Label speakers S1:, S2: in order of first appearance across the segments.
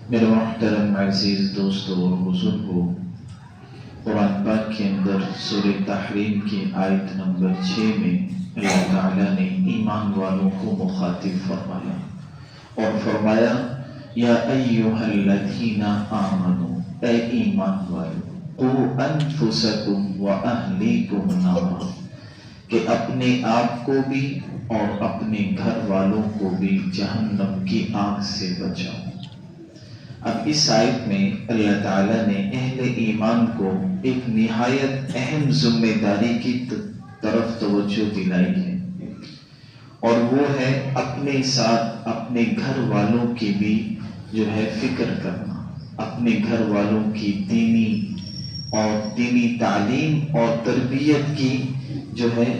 S1: میرے محترم عزیز دوستوں اور بزرگوں، قرآن پاک کے اندر سورہ تحریم کی آیت نمبر 6 میں اللہ تعالیٰ نے ایمان والوں کو مخاطب فرمایا اور فرمایا یا ایھا الذین آمنوا، اے ایمان والو، قوا انفسکم واہلیکم نارا، کہ اپنے آپ کو بھی اور اپنے گھر والوں کو بھی جہنم کی آگ سے بچاؤ۔ اب اس آیت میں اللہ تعالیٰ نے اہل ایمان کو ایک نہایت اہم ذمہ داری کی طرف توجہ دلائی ہے، اور وہ ہے اپنے ساتھ اپنے گھر والوں کی بھی جو ہے فکر کرنا، اپنے گھر والوں کی دینی تعلیم اور تربیت کی جو ہے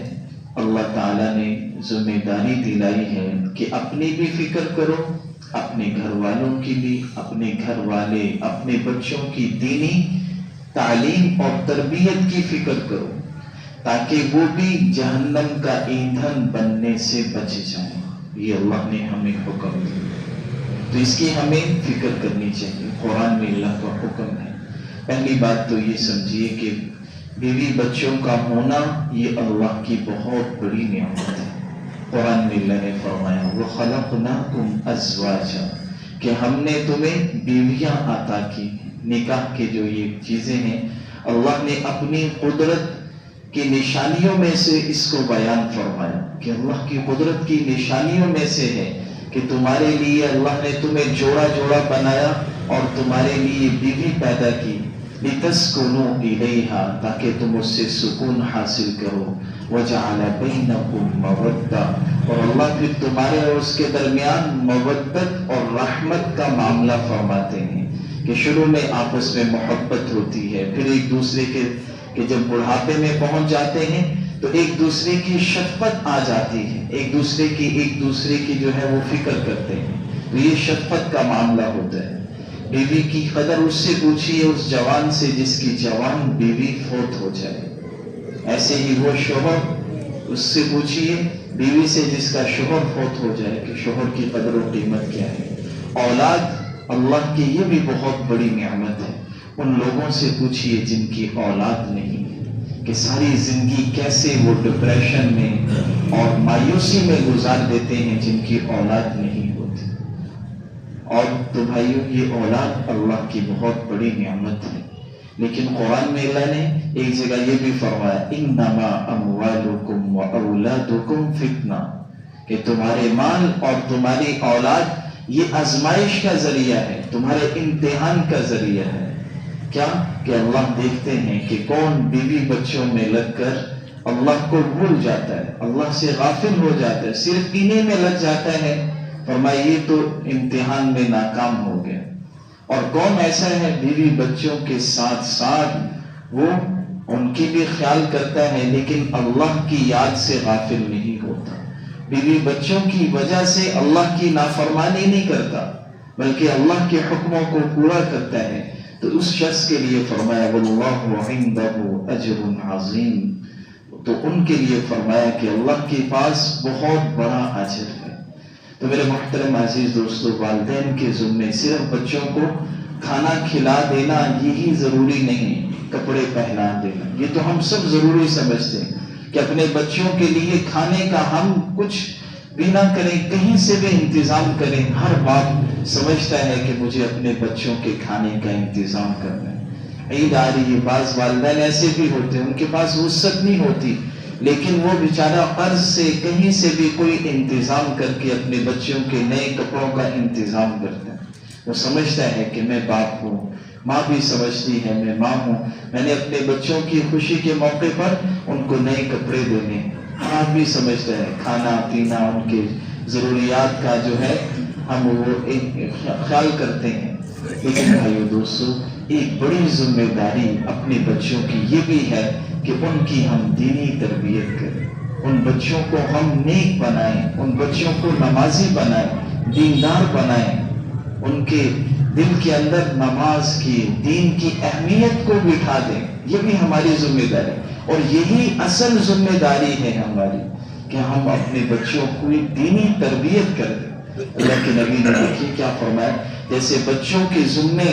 S1: اللہ تعالیٰ نے ذمہ داری دلائی ہے کہ اپنی بھی فکر کرو، اپنے گھر والوں کی بھی، اپنے گھر والے اپنے بچوں کی دینی تعلیم اور تربیت کی فکر کرو تاکہ وہ بھی جہنم کا ایندھن بننے سے بچ جائیں۔ یہ اللہ نے ہمیں حکم دیا، تو اس کی ہمیں فکر کرنی چاہیے۔ قرآن میں اللہ کا حکم ہے۔ پہلی بات تو یہ سمجھیے کہ بیوی بچوں کا ہونا یہ اللہ کی بہت بڑی نعمت ہے۔ قرآن میں اللہ نے فرمایا وَخَلَقْنَاكُمْ أَزْوَاجًا، کہ ہم نے تمہیں بیویاں عطا کی۔ نکاح کے جو یہ چیزیں ہیں، اللہ نے اپنی قدرت کی نشانیوں میں سے اس کو بیان فرمایا کہ اللہ کی قدرت کی نشانیوں میں سے ہے کہ تمہارے لیے اللہ نے تمہیں جوڑا جوڑا بنایا اور تمہارے لیے بیوی پیدا کی، لِتَسْكُنُوا إِلَيْهَا، تاکہ تم اس سے سکون حاصل کرو، وَجَعَلَ بَيْنَكُمْ مَوَدَّةً، اور اللہ پھر تمہارے اور اس کے درمیان مودت اور رحمت کا معاملہ فرماتے ہیں کہ شروع میں آپس میں محبت ہوتی ہے، پھر ایک دوسرے کے جب بڑھاپے میں پہنچ جاتے ہیں تو ایک دوسرے کی شفقت آ جاتی ہے، ایک دوسرے کی جو ہے وہ فکر کرتے ہیں، تو یہ شفقت کا معاملہ ہوتا ہے۔ بیوی کی قدر اس سے پوچھیے، اس جوان سے جس کی جوان بیوی فوت ہو جائے، ایسے ہی وہ شوہر، اس سے پوچھیے بیوی سے جس کا شوہر فوت ہو جائے کہ شوہر کی قدر و قیمت کیا ہے۔ اولاد اللہ کی یہ بھی بہت بڑی نعمت ہے۔ ان لوگوں سے پوچھیے جن کی اولاد نہیں ہے کہ ساری زندگی کیسے وہ ڈپریشن میں اور مایوسی میں گزار دیتے ہیں جن کی اولاد نہیں ہوتی۔ اور تو بھائیو، یہ اولاد اللہ کی بہت بڑی نعمت ہے، لیکن قرآن میں اللہ نے ایک جگہ یہ بھی فرمایا انما اموالکم واولادکم فتنہ، کہ تمہارے مال اور تمہاری اولاد یہ آزمائش کا ذریعہ ہے، تمہارے امتحان کا ذریعہ ہے۔ کیا کہ اللہ دیکھتے ہیں کہ کون بیوی بچوں میں لگ کر اللہ کو بھول جاتا ہے، اللہ سے غافل ہو جاتا ہے، صرف انہیں میں لگ جاتا ہے، فرمایا یہ تو امتحان میں ناکام ہو گیا۔ اور کون ایسا ہے بیوی بچوں کے ساتھ ساتھ وہ ان کی بھی خیال کرتا ہے لیکن اللہ کی یاد سے غافل نہیں ہوتا، بیوی بچوں کی وجہ سے اللہ کی نافرمانی نہیں کرتا بلکہ اللہ کے حکموں کو پورا کرتا ہے، تو اس شخص کے لیے فرمایا واللہ عندہ اجر عظیم، تو ان کے لیے فرمایا کہ اللہ کے پاس بہت بڑا اجر ہے۔ تو میرے محترم عزیز دوستو، والدین کے ذمے صرف بچوں کو کھانا کھلا دینا یہی ضروری نہیں، کپڑے پہنا دینا یہ تو ہم سب ضروری سمجھتے ہیں کہ اپنے بچوں کے لیے کھانے کا ہم کچھ بھی نہ کریں، کہیں سے بھی انتظام کریں۔ ہر باپ سمجھتا ہے کہ مجھے اپنے بچوں کے کھانے کا انتظام کرنا ہے۔ عید آ رہی ہے، بعض والدین ایسے بھی ہوتے ہیں ان کے پاس وسعت نہیں ہوتی، لیکن وہ بیچارہ قرض سے کہیں سے بھی کوئی انتظام کر کے اپنے بچوں کے نئے کپڑوں کا انتظام کرتا ہے۔ وہ سمجھتا ہے کہ میں باپ ہوں، ماں بھی سمجھتی ہے میں ماں ہوں، میں نے اپنے بچوں کی خوشی کے موقع پر ان کو نئے کپڑے دینے ہیں۔ آپ بھی سمجھتا ہے کھانا پینا ان کے ضروریات کا جو ہے ہم وہ خیال کرتے ہیں، لیکن بھائیو دوستو، ایک بڑی ذمہ داری اپنے بچوں کی یہ بھی ہے کہ ان کی ہم دینی تربیت کریں، ان بچوں کو ہم نیک بنائیں، ان بچوں کو نمازی بنائیں، دیندار بنائیں، ان کے دل کے اندر نماز کی، دین کی اہمیت کو بٹھا دیں۔ یہ بھی ہماری ذمہ داری، اور یہی اصل ذمہ داری ہے ہماری کہ ہم اپنے بچوں کو دینی تربیت کر دیں۔ اللہ کے نبی نے دیکھیے کیا فرمایا، جیسے بچوں کے ذمے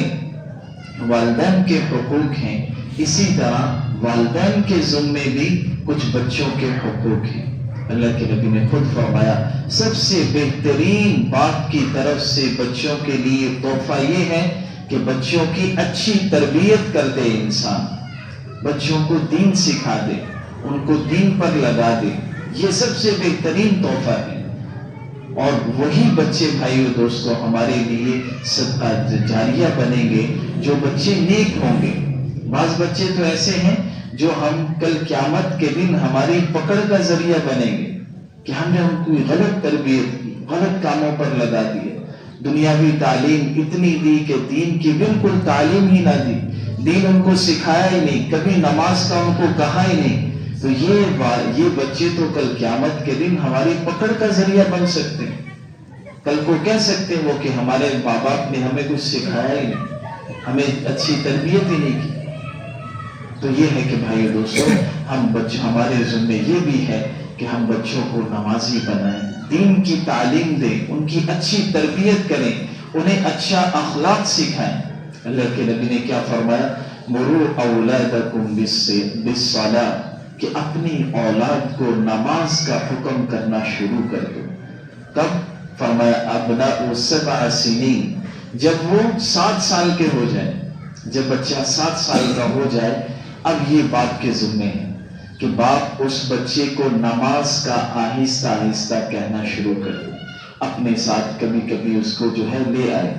S1: والدین کے حقوق ہیں، اسی طرح والدین کے ذمے بھی کچھ بچوں کے حقوق ہیں۔ اللہ کے نبی نے خود فرمایا سب سے بہترین باپ کی طرف سے بچوں کے لیے تحفہ یہ ہے کہ بچوں کی اچھی تربیت کر دے، انسان بچوں کو دین سکھا دے، ان کو دین پر لگا دے، یہ سب سے بہترین تحفہ ہے۔ اور وہی بچے بھائیو دوستو ہمارے لیے صدقہ جاریہ بنیں گے، جو بچے نیک ہوں گے۔ بعض بچے تو ایسے ہیں جو ہم کل قیامت کے دن ہماری پکڑ کا ذریعہ بنیں گے کہ ہم نے ان کو غلط تربیت کی، غلط کاموں پر لگا دیے، دنیاوی تعلیم اتنی دی کہ دین کی بالکل تعلیم ہی نہ دی، دین ان کو سکھایا ہی نہیں، کبھی نماز کا ان کو کہا ہی نہیں، تو یہ بچے تو کل قیامت کے دن ہماری پکڑ کا ذریعہ بن سکتے ہیں۔ کل کو کہہ سکتے ہیں وہ کہ ہمارے ماں باپ نے ہمیں کچھ سکھایا ہی نہیں، ہمیں اچھی تربیت ہی نہیں کی۔ تو یہ ہے کہ بھائی دوستو ہمارے ذمہ یہ بھی ہے کہ ہم بچوں کو نمازی بنائیں، دین کی تعلیم دیں، ان کی اچھی تربیت کریں، انہیں اچھا اخلاق سکھائیں۔ اللہ کے نبی نے کیا فرمایا، مروا اولادکم بالصلاۃ، کہ اپنی اولاد کو نماز کا حکم کرنا شروع کر دو۔ کب؟ فرمایا ابناء 7 سنین، جب وہ 7 سال کے ہو جائیں، جب بچہ 7 سال کا ہو جائے، اب یہ باپ کے ذمہ ہے کہ باپ اس بچے کو نماز کا آہستہ آہستہ کہنا شروع کر دے، اپنے ساتھ کبھی کبھی اس کو جو ہے لے آئے۔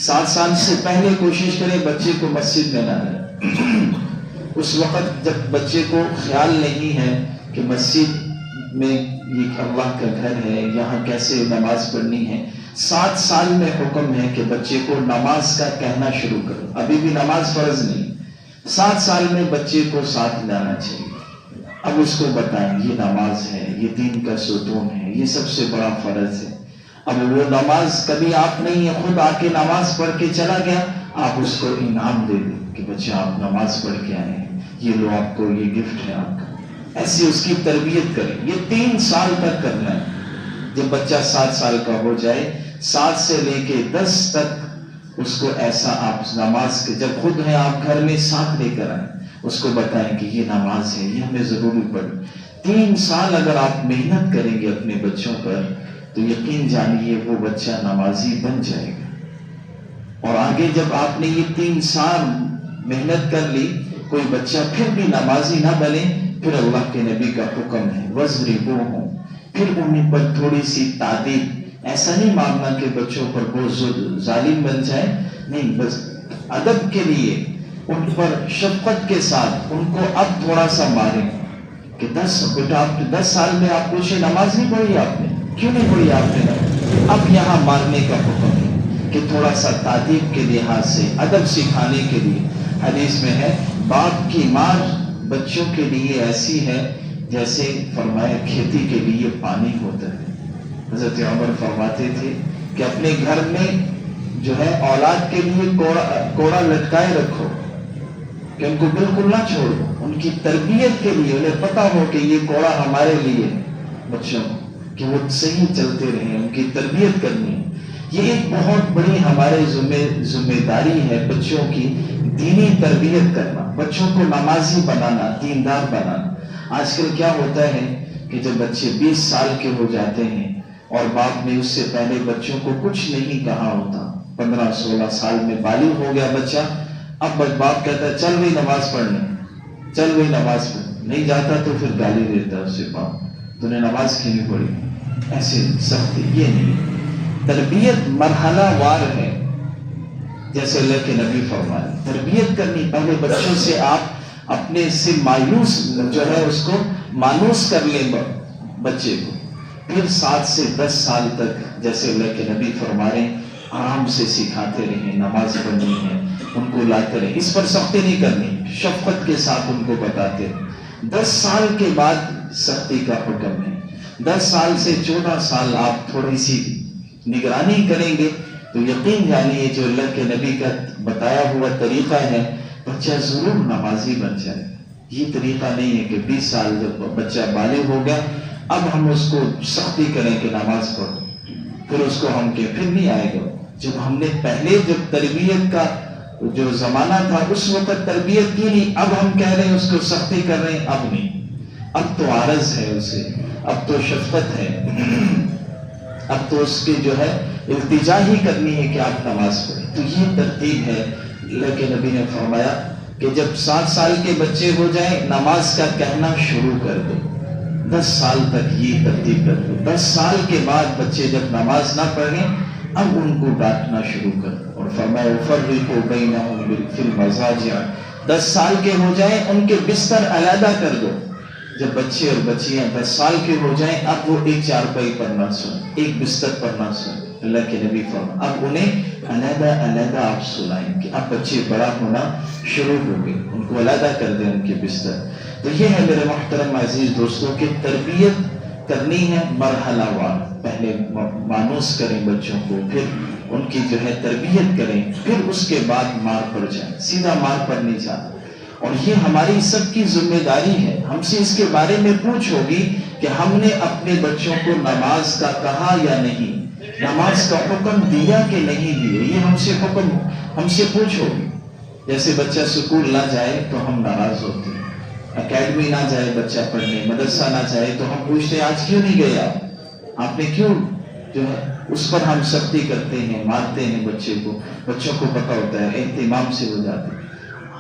S1: 7 سال سے پہلے کوشش کرے بچے کو مسجد میں نہ لائے۔ اس وقت جب بچے کو خیال نہیں ہے کہ مسجد میں یہ اللہ کا گھر ہے، یہاں کیسے نماز پڑھنی ہے، 7 سال میں حکم ہے کہ بچے کو نماز کا کہنا شروع کرو۔ ابھی بھی نماز فرض نہیں، 7 سال میں بچے کو ساتھ لانا چاہیے۔ اب اس کو بتائیں یہ نماز ہے، یہ دین کا ستون ہے، یہ سب سے بڑا فرض ہے۔ اب وہ نماز کبھی آپ نہیں ہے، خود آ کے نماز پڑھ کے چلا گیا، آپ اس کو انعام دے دیں کہ بچہ آپ نماز پڑھ کے آئے ہیں، یہ لو آپ کو یہ گفٹ ہے آپ کا۔ ایسی اس کی تربیت کریں۔ یہ 3 سال تک کرنا ہے۔ جب بچہ 7 سال کا ہو جائے، 7 سے لے کے 10 تک اس کو ایسا آپ نماز کے جب خود ہیں آپ گھر میں ساتھ لے کر آئیں، اس کو بتائیں کہ یہ نماز ہے، یہ ہمیں ضروری پڑھی۔ 3 سال اگر آپ محنت کریں گے اپنے بچوں پر تو یقین جانیے وہ بچہ نمازی بن جائے گا۔ اور آگے جب آپ نے یہ 3 سال محنت کر لی، کوئی بچہ پھر بھی نمازی نہ بنے، پھر اللہ کے نبی کا حکم ہے وَاضْرِبُوهُمْ، پھر ان پر تھوڑی سی تعدیب۔ ایسا نہیں ماننا کہ بچوں پر بہت ظالم بن جائے، نہیں، بس ادب کے لیے ان پر شفقت کے ساتھ ان کو اب تھوڑا سا ماریں کہ بیٹا آپ 10 سال میں آپ پوچھے نماز نہیں پڑھی آپ نے، کیوں نہیں پڑھی آپ نے؟ اب یہاں مارنے کا حکم ہے کہ تھوڑا سا تعدیب کے لحاظ سے ادب سکھانے کے لیے۔ حدیث میں ہے باپ کی مار بچوں کے لیے ایسی ہے جیسے فرمایا کھیتی کے لیے پانی ہوتا ہے۔ حضرت عمر فرماتے تھے کہ اپنے گھر میں جو ہے اولاد کے لیے کوڑا لٹکائے رکھو، کہ ان کو بالکل نہ چھوڑو، ان کی تربیت کے لیے انہیں پتا ہو کہ یہ کوڑا ہمارے لیے، بچوں کہ وہ صحیح چلتے رہیں، ان کی تربیت کرنی ہے۔ یہ ایک بہت بڑی ہمارے ذمہ داری ہے، بچوں کی دینی تربیت کرنا، بچوں کو نمازی بنانا، دیندار بنانا۔ آج کل کیا ہوتا ہے کہ جب بچے 20 سال کے ہو جاتے ہیں اور باپ نے اس سے پہلے بچوں کو کچھ نہیں کہا ہوتا، 15-16 سال میں بالغ ہو گیا بچہ، اب باپ کہتا ہے چل وہی نماز پڑھنے، چل وہی نماز پڑھ، نہیں جاتا تو پھر گالی دیتا ہے اسے، باپ تو نے نماز کیوں نہیں پڑھی؟ ایسے سختی یہ نہیں۔ تربیت مرحلہ وار ہے، جیسے اللہ کے نبی فرمائے تربیت کرنی، پہلے بچوں سے آپ اپنے سے مایوس جو ہے اس کو مانوس کر لیں بچے کو، پھر 7 سے 10 سال تک جیسے اللہ کے نبی فرما رہے ہیں آرام سے سکھاتے رہیں، نماز پڑھنی ہے، ان کو لاتے رہیں، اس پر سختی نہیں کرنی، شفقت کے ساتھ ان کو بتاتے رہیں۔ 10 سال کے بعد سختی کا حکم ہے۔ 10 سال سے 14 سال آپ تھوڑی سی نگرانی کریں گے تو یقین جانیے جو اللہ کے نبی کا بتایا ہوا طریقہ ہے، بچہ ضرور نمازی بن جائے۔ یہ طریقہ نہیں ہے کہ 20 سال جب بچہ بالغ ہو گیا اب ہم اس کو سختی کریں کہ نماز پڑھو۔ پھر اس کو ہم کہ پھر نہیں آئے گا. جب ہم نے پہلے جب تربیت کا جو زمانہ تھا اس وقت تربیت کی نہیں، اب ہم کہہ رہے ہیں اس کو سختی کر رہے ہیں، اب نہیں. اب تو عارض ہے اسے، اب تو شفقت ہے، اب تو اس کی جو ہے التجا ہی کرنی ہے کہ آپ نماز پڑھیں. تو یہ ترتیب ہے. اللہ کے نبی نے فرمایا کہ جب 7 سال کے بچے ہو جائیں نماز کا کہنا شروع کر دو. 10 سال تک یہ ترتیب کر دو. 10 سال کے بعد بچے جب نماز نہ پڑھیں اب ان کو ڈانٹنا شروع کر دو. اور فرمایا فرقوا بینہم فی المضاجع. 10 سال کے ہو جائیں ان کے بستر علیحدہ کر دو. جب بچے اور بچیاں 10 سال کے ہو جائیں اب وہ ایک چارپائی پر نہ سوئیں، ایک بستر پر نہ سوئیں. اللہ کے نبی فرمایا اب انہیں علیحدہ علیحدہ آپ سلائیں کہ اب بچے بڑا ہونا شروع ہو گئے، ان کو علیحدہ کر دیں ان کے بستر. تو یہ ہے میرے محترم عزیز دوستوں کہ تربیت کرنی ہے مرحلہ وار. پہلے مانوس کریں بچوں کو، پھر ان کی جو ہے تربیت کریں، پھر اس کے بعد مار پڑ جائیں. سیدھا مار پڑ نہیں جانا. اور یہ ہماری سب کی ذمہ داری ہے. ہم سے اس کے بارے میں پوچھ ہوگی کہ ہم نے اپنے بچوں کو نماز کا کہا یا نہیں، نماز کا حکم دیا کہ نہیں دیا. یہ ہم سے پوچھ ہوگی. جیسے بچہ سکول نہ جائے تو ہم ناراض ہوتے ہیں، اکیڈمی نہ جائے بچہ پڑھنے، مدرسہ نہ جائے تو ہم پوچھتے ہیں آج کیوں نہیں گیا آپ نے، کیوں جو ہے اس پر ہم سختی کرتے ہیں، مارتے ہیں بچے کو. بچوں کو پتہ ہوتا ہے، اہتمام سے ہو جاتے ہیں.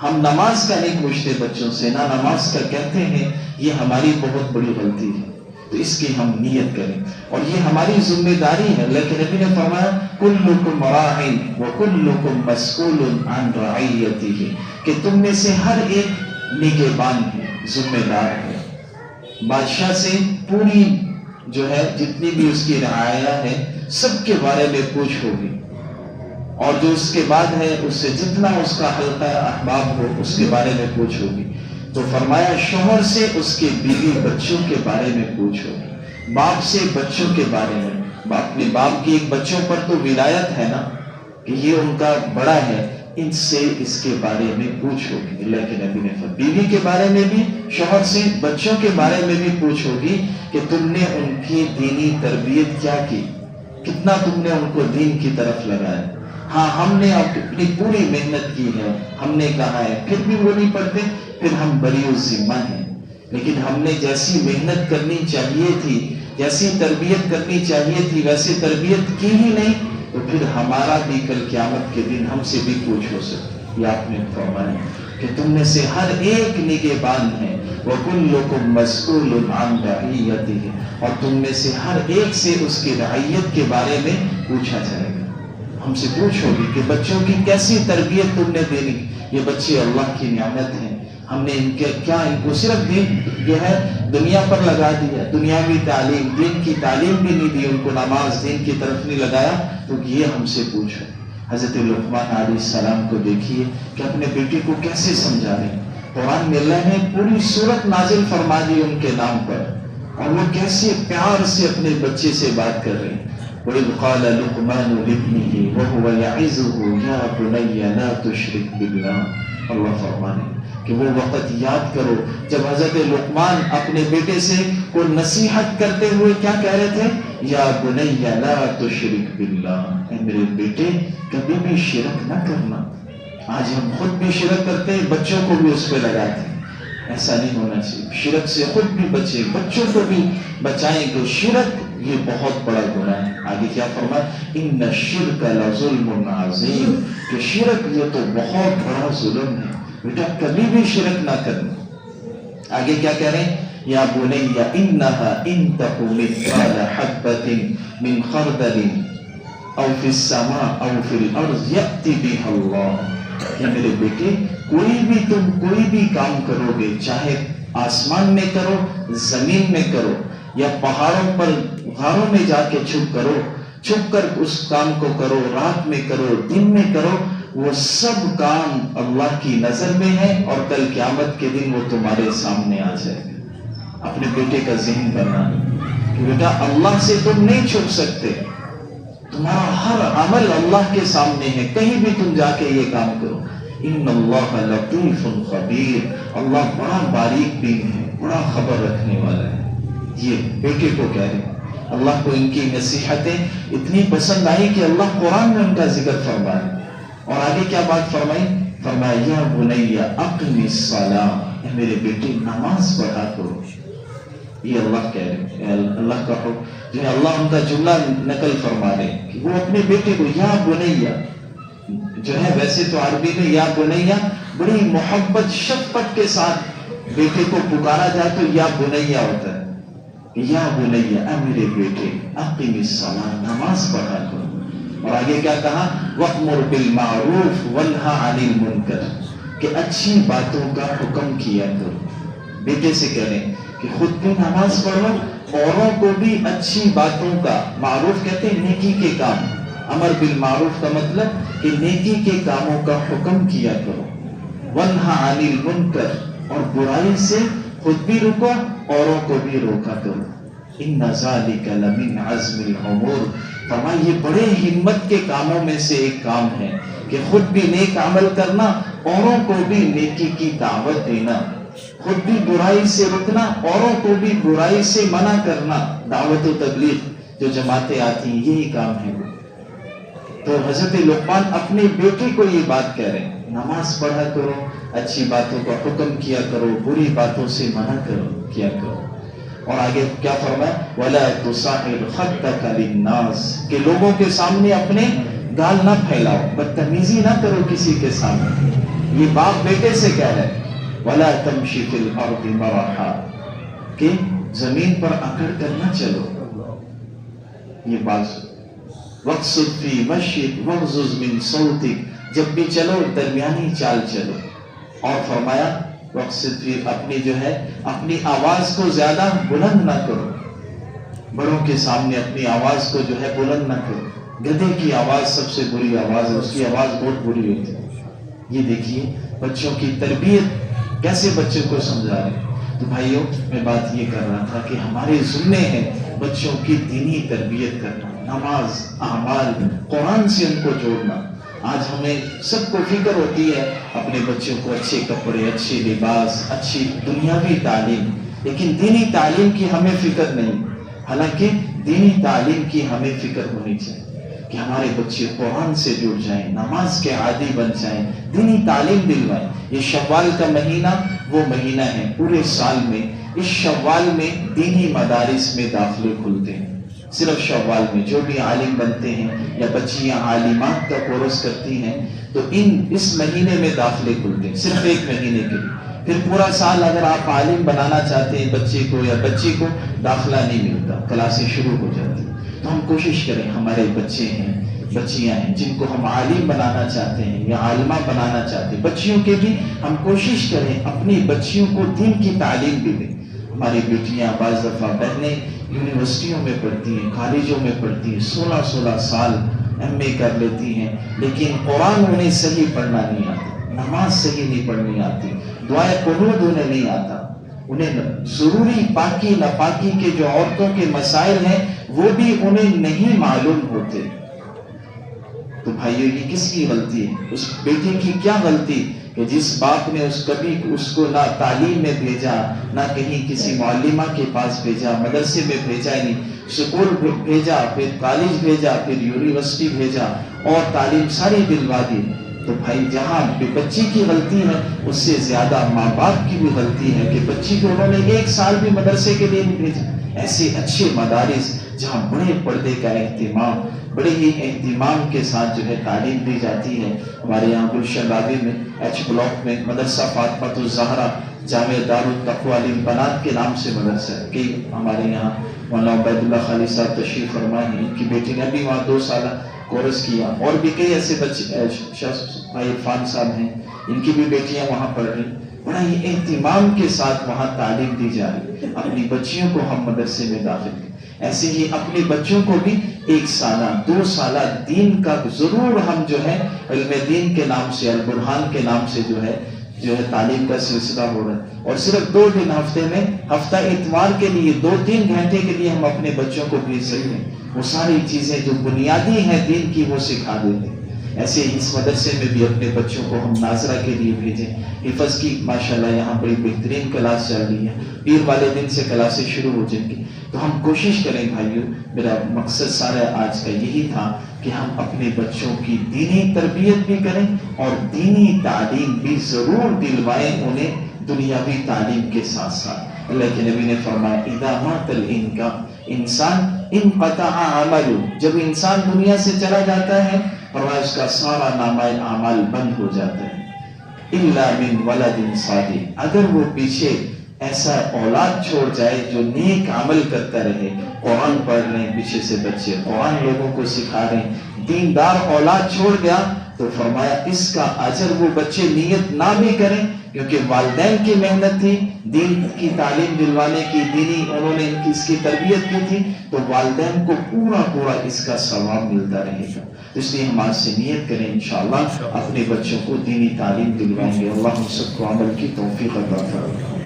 S1: ہم نماز کا نہیں پوچھتے بچوں سے، نہ نماز کا کہتے ہیں. یہ ہماری بہت بڑی غلطی ہے. تو اس کی ہم نیت کریں اور یہ ہماری ذمہ داری ہے. اللہ کے نبی نے فرمایا کلکم راع وکلکم مسئول عن رعیتہ، کہ تم میں سے ہر ایک نگہبان ہے، ذمہ دار ہے. بادشاہ سے پوری جو ہے جتنی بھی اس کی رعایا ہے سب کے بارے میں پوچھ ہوگی، اور جو اس کے بعد ہے اس سے جتنا اس کا حلقہ احباب ہو اس کے بارے میں پوچھ ہوگی. تو فرمایا شوہر سے اس کے بیوی بچوں کے بارے میں پوچھ ہوگی، باپ سے بچوں کے بارے میں. اپنے باپ کی ایک بچوں پر تو ولایت ہے نا کہ یہ ان کا بڑا ہے، ان سے اس کے بارے میں پوچھ ہوگی. اللہ کے نبی نے فرمایا بیوی کے بارے میں بھی، شوہر سے بچوں کے بارے میں بھی پوچھ ہوگی کہ تم نے ان کی دینی تربیت کیا کی، کتنا تم نے ان کو دین کی طرف لگایا. ہاں ہم نے اپنی پوری محنت کی ہے، ہم نے کہا ہے، پھر بھی وہ نہیں پڑھتے، پھر ہم بری الذمہ ہیں. لیکن ہم نے جیسی محنت کرنی چاہیے تھی، جیسی تربیت کرنی چاہیے تھی ویسے تربیت کی ہی نہیں، تو پھر ہمارا بھی کل قیامت کے دن ہم سے بھی پوچھ ہو سکتی. یہ آپ نے فرمایا کہ تم میں سے ہر ایک نگہبان ہے، وَكُلُّكُمْ مَسْئُولٌ عَنْ رَعِيَّتِهِ، اور تم میں سے ہر ایک سے اس کی رعیت کے بارے میں پوچھا جائے گا. ہم سے پوچھ ہوگی کہ بچوں کی کیسی تربیت تم نے دینی. یہ بچے اللہ کی نعمت ہیں، ہم نے ان کو صرف دین جو ہے دنیا پر لگا دیا، دنیاوی تعلیم، دین کی تعلیم بھی نہیں دی، ان کو نماز دین کی طرف نہیں لگایا. تو یہ ہم سے پوچھو. حضرت لقمان علیہ السلام کو دیکھیے کہ اپنے بیٹے کو کیسے سمجھا رہے ہیں. قرآن میں اللہ نے پوری سورت نازل فرما دی ان کے نام پر، اور وہ کیسے پیار سے اپنے بچے سے بات کر رہے ہیں. وَإِذْ قَالَ لُقْمَانُ لِابْنِهِ وَهُوَ يَعِظُهُ يَا بُنَيَّ لَا تُشْرِكْ بِاللَّهِ. اللہ فرمانے کہ وہ وقت یاد کرو جب حضرت لقمان اپنے بیٹے سے کوئی نصیحت کرتے ہوئے کیا کہہ رہے تھے، یا بنی لا تشرک باللہ، اے میرے بیٹے کبھی بھی شرک نہ کرنا. آج ہم خود بھی شرک کرتے ہیں، بچوں کو بھی اس پہ لگاتے ہیں. ایسا نہیں ہونا چاہیے. شرک سے خود بھی بچے، بچوں کو بھی بچائیں کہ شرک یہ بہت بڑا گناہ ہے. آگے کیا فرمایا، ان الشرک لظلم عظیم، کہ شرک یہ تو بہت بڑا ظلم ہے، بیٹا کبھی بھی شرک نہ کرنا. آگے کیا کہہ رہے ہیں، یا بنی انها ان تک مثقال حبۃ من خردل او فی السماء او فی الارض یأتی بها اللہ. کہ میرے بیٹے تم کوئی بھی کام کرو گے، چاہے آسمان میں کرو، زمین میں کرو، یا پہاڑوں پر غاروں میں جا کے چھپ کر اس کام کو کرو، رات میں کرو، دن میں کرو، وہ سب کام اللہ کی نظر میں ہے اور کل قیامت کے دن وہ تمہارے سامنے آ جائے گا. اپنے بیٹے کا ذہن بنانا کہ بیٹا اللہ سے تم نہیں چھپ سکتے، تمہارا ہر عمل اللہ کے سامنے ہے، کہیں بھی تم جا کے یہ کام کرو. ان اللہ لطیف خبیر، اللہ بڑا باریک بھی ہے، بڑا خبر رکھنے والا ہے. یہ بیٹے کو کہہ رہے ہیں. اللہ کو ان کی نصیحتیں اتنی پسند آئی کہ اللہ قرآن میں ان کا ذکر فرمائے. اور آگے کیا بات فرمائی؟ فرمایا یا بنی اقم الصلاۃ، اے میرے بیٹے نماز پڑھا کرو. یہ اللہ کہہ رہے، اللہ کا حکم جو ہے، اللہ ان کا جملہ نقل فرما رہے کہ وہ اپنے بیٹے کو یا بنیا جو ہے، ویسے تو عربی میں یا بنیا بڑی محبت شفقت کے ساتھ بیٹے کو پکارا جائے تو یا بنیا ہوتا ہے. یا بنیا، اے میرے بیٹے اقم الصلاۃ، نماز پڑھا کرو. اور آگے کیا کہا؟ وَأْمُرْ بِالْمَعْرُوفِ وَانْهَ عَنِ الْمُنْكَرِ، کہ اچھی باتوں کا حکم کیا کرو. بیٹے سے کہہ رہے ہیں کہ خود بھی نماز پڑھو، اوروں کو بھی اچھی باتوں کا، معروف کہتے ہیں نیکی کے کام، امر بالمعروف کا مطلب کہ نیکی کے کاموں کا حکم کیا کرو. وَانْهَ عَنِ الْمُنْكَرِ، اور برائی سے خود بھی رکو، اوروں کو بھی روکا کرو. إِنَّ ذَلِكَ لَمِنْ عَزْمِ الْأُمُورِ، فرمایا یہ بڑے ہمت کے کاموں میں سے ایک کام ہے کہ خود بھی نیک عمل کرنا، اوروں کو بھی نیکی کی دعوت دینا، خود بھی برائی سے رکنا، اوروں کو بھی برائی سے منع کرنا. دعوت و تبلیغ جو جماعتیں آتی ہیں یہی کام ہے. تو حضرت لقمان اپنے بیٹے کو یہ بات کہہ رہے ہیں، نماز پڑھا کرو، اچھی باتوں کا حکم کیا کرو، بری باتوں سے منع کیا کرو. اور آگے کیا فرمایا؟ وَلَا تُصَعِّرْ خَدَّكَ لِلنَّاسِ، کہ لوگوں کے سامنے اپنے گال نہ پھیلاؤ، بدتمیزی نہ کرو کسی کے سامنے. یہ باپ بیٹے سے کہہ رہے ہیں. وَلَا تَمْشِ فِي الْأَرْضِ مَرَحًا، کہ زمین پر اکڑ کر نہ چلو. یہ بات وَاقْصِدْ فِي مَشْيِكَ وَاغْضُضْ مِنْ صَوْتِكَ، جب بھی چلو درمیانی چال چلو. اور فرمایا وقصد فی، اپنی جو ہے اپنی آواز کو زیادہ بلند نہ کرو، بڑوں کے سامنے اپنی آواز کو جو ہے بلند نہ کرو. گدھے کی آواز سب سے بری آواز ہے، اس کی آواز بہت بری ہوتی ہے. یہ دیکھیے بچوں کی تربیت کیسے بچوں کو سمجھا رہے ہیں. تو بھائیوں میں بات یہ کر رہا تھا کہ ہمارے ذمے ہے بچوں کی دینی تربیت کرنا، نماز، اعمال، قرآن سے ان کو جوڑنا. آج ہمیں سب کو فکر ہوتی ہے اپنے بچوں کو اچھے کپڑے، اچھے لباس، اچھی دنیاوی تعلیم، لیکن دینی تعلیم کی ہمیں فکر نہیں. حالانکہ دینی تعلیم کی ہمیں فکر ہونی چاہیے کہ ہمارے بچے قرآن سے جڑ جائیں، نماز کے عادی بن جائیں، دینی تعلیم دلوائیں. یہ شوال کا مہینہ وہ مہینہ ہے پورے سال میں، اس شوال میں دینی مدارس میں داخلے کھلتے ہیں. صرف شوال میں جو بھی عالم بنتے ہیں یا بچیاں عالمات کا کورس کرتی ہیں تو اس مہینے میں داخلے کھلتے ہیں، صرف ایک مہینے کے لیے. پھر پورا سال اگر آپ عالم بنانا چاہتے ہیں بچے کو یا بچی کو، داخلہ نہیں ملتا، کلاسیں شروع ہو جاتی. تو ہم کوشش کریں، ہمارے بچے ہیں، بچیاں ہیں جن کو ہم عالم بنانا چاہتے ہیں یا عالمہ بنانا چاہتے ہیں، بچیوں کے بھی ہم کوشش کریں اپنی بچیوں کو دین کی تعلیم بھی دیں. ہماری بیٹیاں بعض دفعہ بہنیں یونیورسٹیوں میں پڑھتی ہیں، کالجوں میں پڑھتی ہیں، 16 سال ایم اے کر لیتی ہیں، لیکن قرآن انہیں صحیح پڑھنا نہیں آتا، نماز صحیح نہیں پڑھنی آتی، دعائے قنوت انہیں نہیں آتا، انہیں ضروری پاکی ناپاکی کے جو عورتوں کے مسائل ہیں وہ بھی انہیں نہیں معلوم ہوتے. تو بھائیو یہ کس کی غلطی ہے؟ اس بیٹے کی کیا غلطی کہ جس باپ نے کبھی اس کو نہ تعلیم میں بھیجا، نہ کہیں کسی معلمہ کے پاس بھیجا، مدرسے میں بھیجا ہی نہیں، اسکول بھیجا، پھر کالج بھیجا، پھر یونیورسٹی بھیجا اور تعلیم ساری دلوا دی. تو بھائی جہاں بچی کی غلطی ہے اس سے زیادہ ماں باپ کی بھی غلطی ہے کہ بچی کو انہوں نے 1 سال بھی مدرسے کے لیے نہیں بھیجا. ایسے اچھے مدارس جہاں بڑے پردے کا اہتمام، بڑے ہی اہتمام کے ساتھ جو ہے تعلیم دی جاتی ہے. ہمارے یہاں گلشن رابی میں ایچ بلاک میں مدرسہ فاطمۃ الزہرا جامع دارالتقویٰ للبنات کے نام سے مدرسہ ہے. کہ ہمارے یہاں مولانا عبید اللہ خالی صاحب تشریف فرما ہیں، ان کی بیٹی نے بھی وہاں 2 سالہ کورس کیا، اور بھی کئی ایسے بچے، شاہ بھائی عرفان صاحب ہیں، ان کی بھی بیٹیاں وہاں پڑھ رہی. بڑا ہی اہتمام کے ساتھ وہاں تعلیم دی جا رہی ہے. اپنی بچیوں کو ہم مدرسے میں داخل کریں. ایسے ہی اپنے بچوں کو بھی 1 سالہ 2 سالہ دین کا ضرور ہم جو ہے علم دین کے نام سے، البرہان کے نام سے جو ہے تعلیم کا سلسلہ ہو رہا ہے. اور صرف 2 دن ہفتے میں، ہفتہ اتوار کے لیے 2-3 گھنٹے کے لیے ہم اپنے بچوں کو بھیج سکتے ہیں. وہ ساری چیزیں جو بنیادی ہیں دین کی وہ سکھا دیتے ہیں. ایسے اس مدرسے میں بھی اپنے بچوں کو ہم ناظرہ کے لیے بھیجیں. حفظ کی ماشاءاللہ یہاں بڑی بہترین کلاس چل رہی ہے، پیر والے دن سے کلاسیں شروع ہو جائیں گی. تو ہم کوشش کریں بھائیو، میرا مقصد سارا آج کا یہی تھا کہ ہم اپنے بچوں کی دینی تربیت بھی کریں اور دینی تعلیم بھی ضرور دلوائیں انہیں دنیاوی تعلیم کے ساتھ ساتھ. اللہ کے نبی نے فرمایا اذا مات انسان انقطع عمله، جب انسان دنیا سے چلا جاتا ہے فرمایا اس کا سارا نامہ اعمال بند ہو جاتا ہے. الا من ولد صالح، اگر وہ پیچھے ایسا اولاد چھوڑ جائے جو نیک عمل کرتا رہے، قرآن پڑھ رہے ہیں پیچھے سے بچے، قرآن لوگوں کو سکھا رہے ہیں، دیندار اولاد چھوڑ گیا تو فرمایا اس کا اجر وہ بچے نیت نہ بھی کریں کیونکہ والدین کی محنت تھی دین کی تعلیم دلوانے کی، دینی انہوں نے اس کی تربیت کی تھی، تو والدین کو پورا اس کا ثواب ملتا رہے گا. اس لیے ہم آج سے نیت کریں انشاءاللہ اپنے بچوں کو دینی تعلیم دلوائیں گے. اللہ ہم سب کو عمل کی توفیق عطا فرمائے.